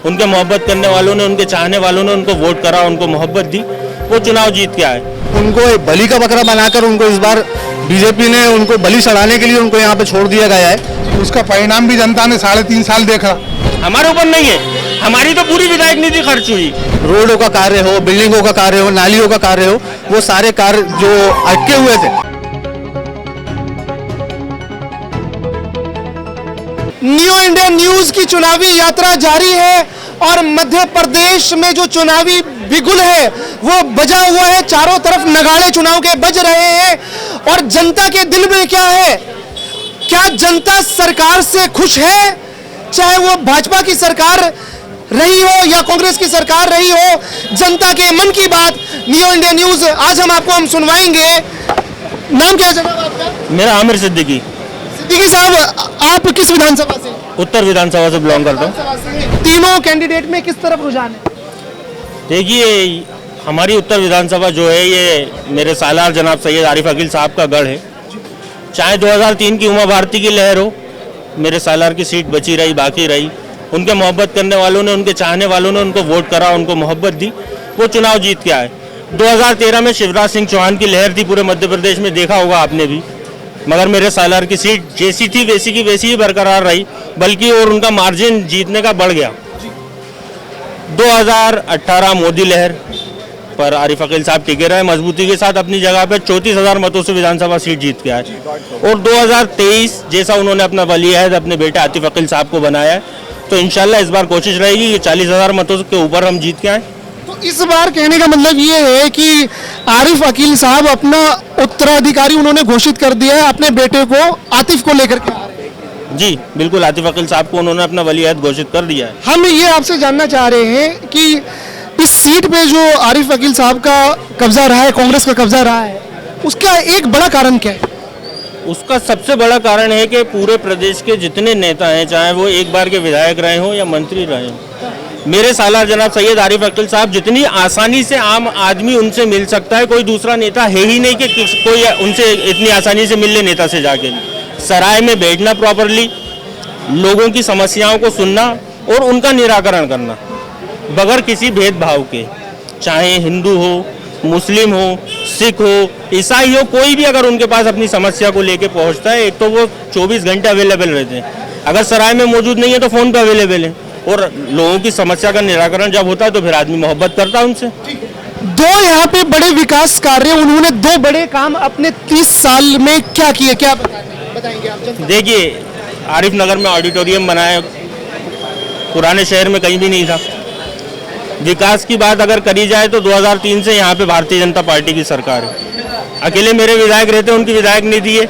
उनके मोहब्बत करने वालों ने, उनके चाहने वालों ने उनको वोट करा, उनको मोहब्बत दी, वो चुनाव जीत के आए। उनको एक बलि का बकरा बनाकर उनको इस बार बीजेपी ने उनको बलि चढ़ाने के लिए उनको यहाँ पे छोड़ दिया गया है। उसका परिणाम भी जनता ने 3.5 साल देखा। हमारे ऊपर नहीं है, हमारी तो पूरी विधायक निधि खर्च हुई। रोडों का कार्य हो, बिल्डिंगों का कार्य हो, नालियों का कार्य हो, वो सारे कार्य जो अटके हुए थे। न्यू इंडिया न्यूज की चुनावी यात्रा जारी है और मध्य प्रदेश में जो चुनावी बिगुल है वो बजा हुआ है। चारों तरफ नगाड़े चुनाव के बज रहे हैं और जनता के दिल में क्या है, क्या जनता सरकार से खुश है? चाहे वो भाजपा की सरकार रही हो या कांग्रेस की सरकार रही हो, जनता के मन की बात न्यू इंडिया न्यूज आज हम सुनवाएंगे। नाम क्या है जनाब आपका? मेरा आमिर सिद्दीकी। सिद्दीकी साहब, आप किस विधानसभा से? उत्तर विधानसभा से बिलोंग करता हूँ। तीनों कैंडिडेट में किस तरफ रुझान है? देखिए, हमारी उत्तर विधानसभा जो है ये मेरे सालार जनाब सैयद आरिफ अकील साहब का गढ़ है। चाहे 2003 की उमा भारती की लहर हो, मेरे सालार की सीट बची रही, बाकी रही। उनके मोहब्बत करने वालों ने, उनके चाहने वालों ने उनको वोट करा, उनको मोहब्बत दी, वो चुनाव जीत के आए। 2013 में शिवराज सिंह चौहान की लहर थी पूरे मध्य प्रदेश में, देखा होगा आपने भी, मगर मेरे सालार की सीट जैसी थी वैसी की वैसी ही बरकरार रही, बल्कि और उनका मार्जिन जीतने का बढ़ गया। 2018 मोदी लहर पर आरिफ अकील साहब टिके रहे मजबूती के साथ अपनी जगह पे, 34,000 मतों से विधानसभा सीट जीत के आए। और 2023 जैसा उन्होंने अपना वली अहद अपने बेटे आतिफ अकील साहब को बनाया है, तो इंशाल्लाह इस बार कोशिश रहेगी कि 40,000 मतों के ऊपर हम जीत के आए। तो इस बार कहने का मतलब ये है कि आरिफ अकील साहब अपना उत्तराधिकारी उन्होंने घोषित कर दिया है, अपने बेटे को आतिफ को लेकर के आ रहे हैं। जी बिल्कुल, आतिफ अकील साहब को उन्होंने अपना वली अहद घोषित कर दिया है। हम ये आपसे जानना चाह रहे हैं कि इस सीट पे जो आरिफ अकील साहब का कब्जा रहा है, कांग्रेस का कब्जा रहा है, उसका एक बड़ा कारण क्या है? उसका सबसे बड़ा कारण है कि पूरे प्रदेश के जितने नेता हैं, चाहे वो एक बार के विधायक रहे हों या मंत्री रहे हों, मेरे सालार जनाब सैयद आरिफ अकील साहब जितनी आसानी से आम आदमी उनसे मिल सकता है, कोई दूसरा नेता है ही नहीं कि कोई उनसे इतनी आसानी से मिल ले नेता से जाके। सराय में बैठना, प्रॉपरली लोगों की समस्याओं को सुनना और उनका निराकरण करना बगैर किसी भेदभाव के, चाहे हिंदू हो, मुस्लिम हो, सिख हो, ईसाई हो, कोई भी अगर उनके पास अपनी समस्या को लेके पहुंचता है, एक तो वो 24 घंटे अवेलेबल रहते हैं, अगर सराय में मौजूद नहीं है तो फ़ोन पे अवेलेबल है, और लोगों की समस्या का निराकरण जब होता है तो फिर आदमी मोहब्बत करता है उनसे। दो यहाँ पे बड़े विकास कार्य, उन्होंने दो बड़े काम अपने 30 साल में क्या किए, क्या बताएंगे आप? देखिए, आरिफ नगर में ऑडिटोरियम बनाया, पुराने शहर में कहीं भी नहीं था। विकास की बात अगर करी जाए तो 2003 से यहाँ पे भारतीय जनता पार्टी की सरकार है। अकेले मेरे विधायक रहते हैं, उनकी विधायक निधि है,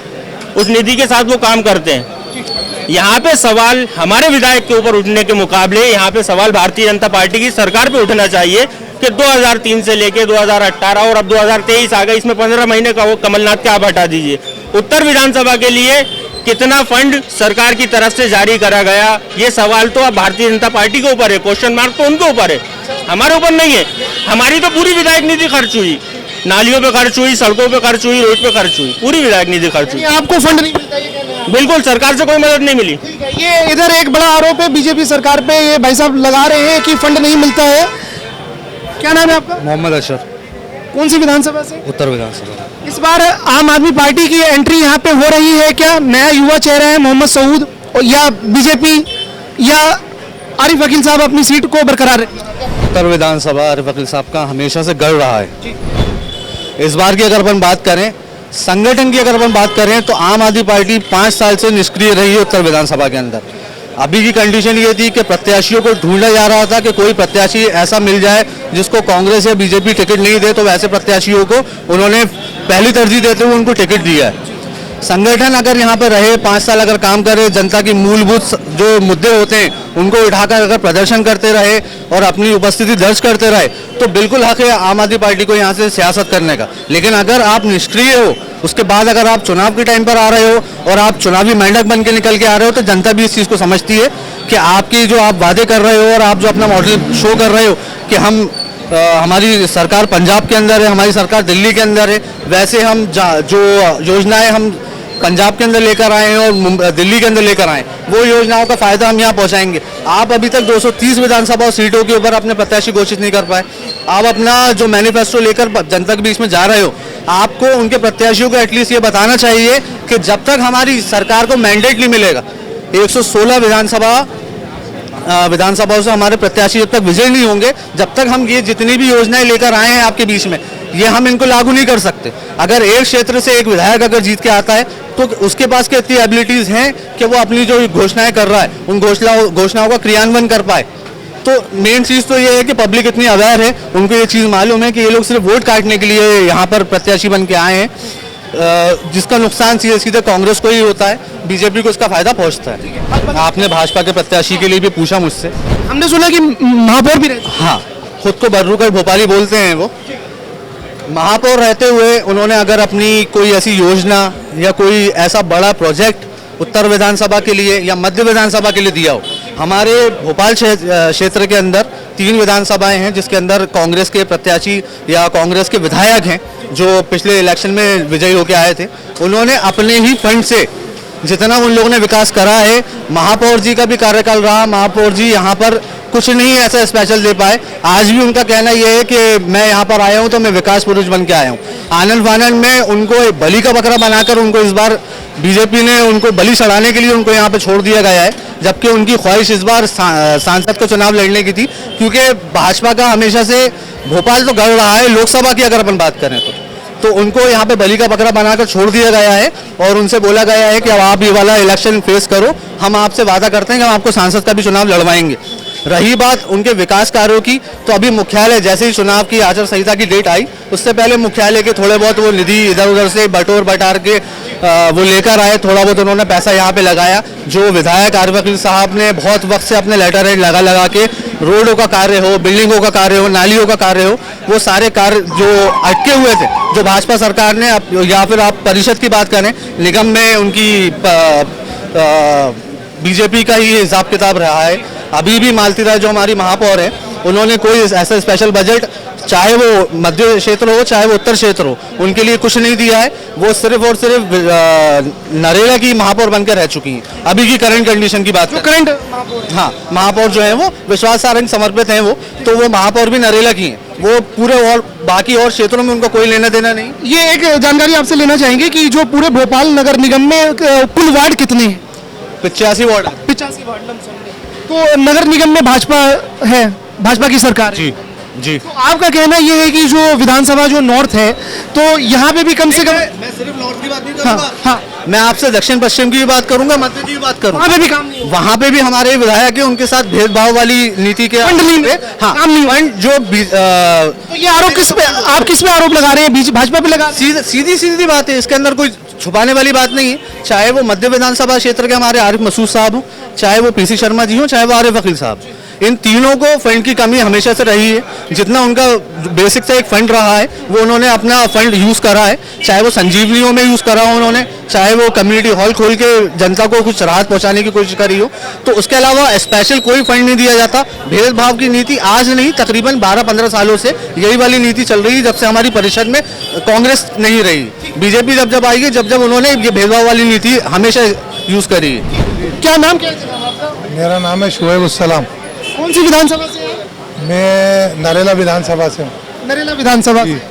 उस निधि के साथ वो काम करते हैं। यहाँ पे सवाल हमारे विधायक के ऊपर उठने के मुकाबले यहाँ पे सवाल भारतीय जनता पार्टी की सरकार पे उठना चाहिए कि 2003 से लेके 2018 और अब 2023 आ गए, इसमें 15 महीने का वो कमलनाथ का आप हटा दीजिए। उत्तर विधानसभा के लिए कितना फंड सरकार की तरफ से जारी करा गया, ये सवाल तो अब भारतीय जनता पार्टी के ऊपर है, क्वेश्चन मार्क तो उनके ऊपर है, हमारे ऊपर नहीं है। हमारी तो पूरी विधायक निधि खर्च हुई, नालियों पे खर्च हुई, सड़कों पे खर्च हुई, रोड पे खर्च हुई, पूरी विधायक निधि खर्च हुई। आपको फंड नहीं मिलता? ये बिल्कुल, सरकार से कोई मदद नहीं मिली। ये इधर एक बड़ा आरोप है बीजेपी सरकार पे, ये भाई साहब लगा रहे हैं कि फंड नहीं मिलता है। क्या नाम है आपका? मोहम्मद अशरफ। कौन सी विधानसभा से? उत्तर विधानसभा। इस बार आम आदमी पार्टी की एंट्री यहाँ पे हो रही है क्या? नया युवा चेहरा है मोहम्मद सऊद, या बीजेपी या आरिफ अकील साहब अपनी सीट को बरकरार? उत्तर विधानसभा आरिफ अकील साहब का हमेशा से गढ़ रहा है। इस बार की अगर अपन बात करें, संगठन की अगर अपन बात करें, तो आम आदमी पार्टी 5 साल से निष्क्रिय रही है उत्तर विधानसभा के अंदर। अभी की कंडीशन ये थी कि प्रत्याशियों को ढूंढा जा रहा था कि कोई प्रत्याशी ऐसा मिल जाए जिसको कांग्रेस या बीजेपी टिकट नहीं दे, तो वैसे प्रत्याशियों को उन्होंने पहली तरजीह देते हुए उनको टिकट दिया है। संगठन अगर यहाँ पर रहे, 5 साल अगर काम करे, जनता की मूलभूत जो मुद्दे होते हैं उनको उठाकर अगर प्रदर्शन करते रहे और अपनी उपस्थिति दर्ज करते रहे, तो बिल्कुल हक है आम आदमी पार्टी को यहाँ से सियासत करने का। लेकिन अगर आप निष्क्रिय हो, उसके बाद अगर आप चुनाव के टाइम पर आ रहे हो और आप चुनावी मेंढक बन के निकल के आ रहे हो, तो जनता भी इस चीज़ को समझती है कि आपकी जो आप वादे कर रहे हो और आप जो अपना मॉडल शो कर रहे हो कि हम हमारी सरकार पंजाब के अंदर है, हमारी सरकार दिल्ली के अंदर है, वैसे हम जो योजनाएं हम पंजाब के अंदर लेकर आए हैं और दिल्ली के अंदर लेकर आए हैं, वो योजनाओं का फायदा हम यहाँ पहुँचाएंगे। आप अभी तक 230 विधानसभा सीटों के ऊपर अपने प्रत्याशी घोषित नहीं कर पाए। आप अपना जो मैनिफेस्टो लेकर जनता के बीच में जा रहे हो, आपको उनके प्रत्याशियों को एटलीस्ट ये बताना चाहिए कि जब तक हमारी सरकार को मैंडेट नहीं मिलेगा, 116 विधानसभाओं से हमारे प्रत्याशी जब तक विजय नहीं होंगे, जब तक हम ये जितनी भी योजनाएं लेकर आए हैं आपके बीच में, ये हम इनको लागू नहीं कर सकते। अगर एक क्षेत्र से एक विधायक अगर जीत के आता है तो उसके पास कितनी एबिलिटीज हैं कि वो अपनी जो घोषणाएं कर रहा है उन घोषणाओं का क्रियान्वयन कर पाए। तो मेन चीज़ तो ये है कि पब्लिक इतनी अवेयर है, उनको ये चीज़ मालूम है कि ये लोग सिर्फ वोट काटने के लिए यहाँ पर प्रत्याशी बन के आए हैं, जिसका नुकसान सीधे सीधे कांग्रेस को ही होता है, बीजेपी को इसका फायदा पहुंचता है। आपने भाजपा के प्रत्याशी के लिए भी पूछा मुझसे, हमने सुना कि महापौर भी रहते हाँ, खुद को बर्रूकर भोपाली बोलते हैं वो। महापौर रहते हुए उन्होंने अगर अपनी कोई ऐसी योजना या कोई ऐसा बड़ा प्रोजेक्ट उत्तर विधानसभा के लिए या मध्य विधानसभा के लिए दिया हो। हमारे भोपाल क्षेत्र के अंदर 3 विधानसभाएं हैं जिसके अंदर कांग्रेस के प्रत्याशी या कांग्रेस के विधायक हैं जो पिछले इलेक्शन में विजयी होकर आए थे। उन्होंने अपने ही फंड से जितना उन लोगों ने विकास करा है, महापौर जी का भी कार्यकाल रहा, महापौर जी यहाँ पर कुछ नहीं ऐसा स्पेशल दे पाए। आज भी उनका कहना यह है कि मैं यहाँ पर आया हूँ तो मैं विकास पुरुष बन के आया हूँ। आनंद फानंद में उनको बलि का बकरा बनाकर उनको इस बार बीजेपी ने उनको बलि चढ़ाने के लिए उनको यहाँ पे छोड़ दिया गया है, जबकि उनकी ख्वाहिश इस बार सांसद को चुनाव लड़ने की थी, क्योंकि भाजपा का हमेशा से भोपाल तो गढ़ रहा है लोकसभा की अगर अपन बात करें तो उनको यहाँ पे बलि का बकरा बनाकर छोड़ दिया गया है और उनसे बोला गया है कि अब आप ये वाला इलेक्शन फेस करो, हम आपसे वादा करते हैं कि हम आपको सांसद का भी चुनाव लड़वाएंगे। रही बात उनके विकास कार्यों की, तो अभी मुख्यालय जैसे ही चुनाव की आचार संहिता की डेट आई उससे पहले मुख्यालय के थोड़े बहुत वो निधि इधर उधर से बटोर बटार के वो लेकर आए, थोड़ा बहुत उन्होंने पैसा यहाँ पे लगाया। जो विधायक आरिफ अकील साहब ने बहुत वक्त से अपने लेटर हेड लगा के रोडों का कार्य हो, बिल्डिंगों का कार्य हो, नालियों का कार्य हो, वो सारे कार्य जो अटके हुए थे, जो भाजपा सरकार ने या फिर आप परिषद की बात करें, निगम में उनकी बीजेपी का ही हिसाब किताब रहा है। अभी भी मालती राय जो हमारी महापौर है, उन्होंने कोई ऐसा स्पेशल बजट, चाहे वो मध्य क्षेत्र हो चाहे वो उत्तर क्षेत्र हो, उनके लिए कुछ नहीं दिया है। वो सिर्फ और सिर्फ नरेला की महापौर बनकर रह चुकी हैं। अभी की करंट कंडीशन की बात करंट हाँ, महापौर जो है वो विश्वास सारंग समर्पित हैं, वो महापौर भी नरेला की हैं। वो पूरे और बाकी और क्षेत्रों में उनका कोई लेना देना नहीं। ये एक जानकारी आपसे लेना चाहेंगे कि जो पूरे भोपाल नगर निगम में कुल वार्ड कितने हैं? 85 वार्ड। 85 वार्ड। तो नगर निगम में भाजपा है, भाजपा की सरकार है। जी। तो आपका कहना यह है कि जो विधानसभा जो नॉर्थ है, तो यहाँ पे भी कम से कम मैं सिर्फ नॉर्थ की बात नहीं करूंगा। हाँ, मैं आपसे दक्षिण पश्चिम की भी बात करूंगा, मध्य की भी बात करूंगा। वहाँ पे भी काम नहीं, वहाँ पे भी हमारे विधायक है, उनके साथ भेदभाव वाली नीति के फंड नहीं, हाँ, काम नहीं। फंड जो तो ये आरोप किस पे, आप किस पे आरोप लगा रहे हैं? भाजपा पे लगा? सीधी बात है, इसके अंदर कोई छुपाने वाली बात नहीं है। चाहे वो मध्य विधानसभा क्षेत्र के हमारे आरिफ मसूद साहब हो, चाहे वो पीसी शर्मा जी हो, चाहे वो आरिफ अकील साहब, इन तीनों को फंड की कमी हमेशा से रही है। जितना उनका बेसिक से एक फंड रहा है वो उन्होंने अपना फंड यूज करा है, चाहे वो संजीवनियों में यूज करा हो उन्होंने, चाहे वो कम्युनिटी हॉल खोल के जनता को कुछ राहत पहुंचाने की कोशिश करी हो। तो उसके अलावा स्पेशल कोई फंड नहीं दिया जाता। भेदभाव की नीति आज नहीं, तकरीबन 12-15 सालों से यही वाली नीति चल रही है, जब से हमारी परिषद में कांग्रेस नहीं रही। बीजेपी जब आई है, जब उन्होंने ये भेदभाव वाली नीति हमेशा यूज करी है। क्या नाम क्या है आपका? मेरा नाम है शुएब उस्सलाम। कौन सी विधानसभा से है? मैं नरेला विधानसभा से हूँ। नरेला विधानसभा से।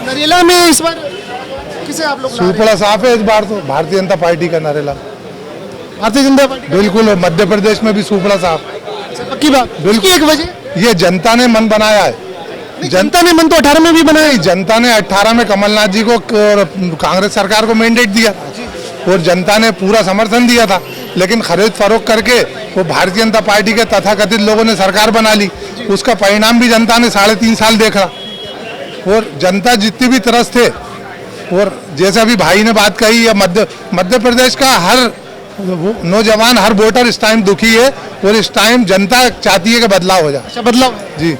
नरेला में इस बार किसे आप लोग? सुपड़ा साफ है इस बार तो, भारतीय जनता पार्टी का नरेला। भारतीय जनता पार्टी बिल्कुल, मध्य प्रदेश में भी सुपड़ा साफ। पक्की बात। बिल्कुल। एक वजह ये जनता ने मन बनाया है। जनता ने मन तो 18 में भी बनाया। जनता ने 18 में कमलनाथ जी को और कांग्रेस सरकार को मैंडेट दिया और जनता ने पूरा समर्थन दिया था, लेकिन खरीद फरोख्त करके वो भारतीय जनता पार्टी के तथाकथित लोगों ने सरकार बना ली। उसका परिणाम भी जनता ने 3.5 साल देखा। और जनता जितनी भी तरस थे, और जैसे अभी भाई ने बात कही, या मध्य प्रदेश का हर नौजवान, हर वोटर इस टाइम दुखी है और इस टाइम जनता चाहती है कि बदलाव हो जाए। बदलाव जी।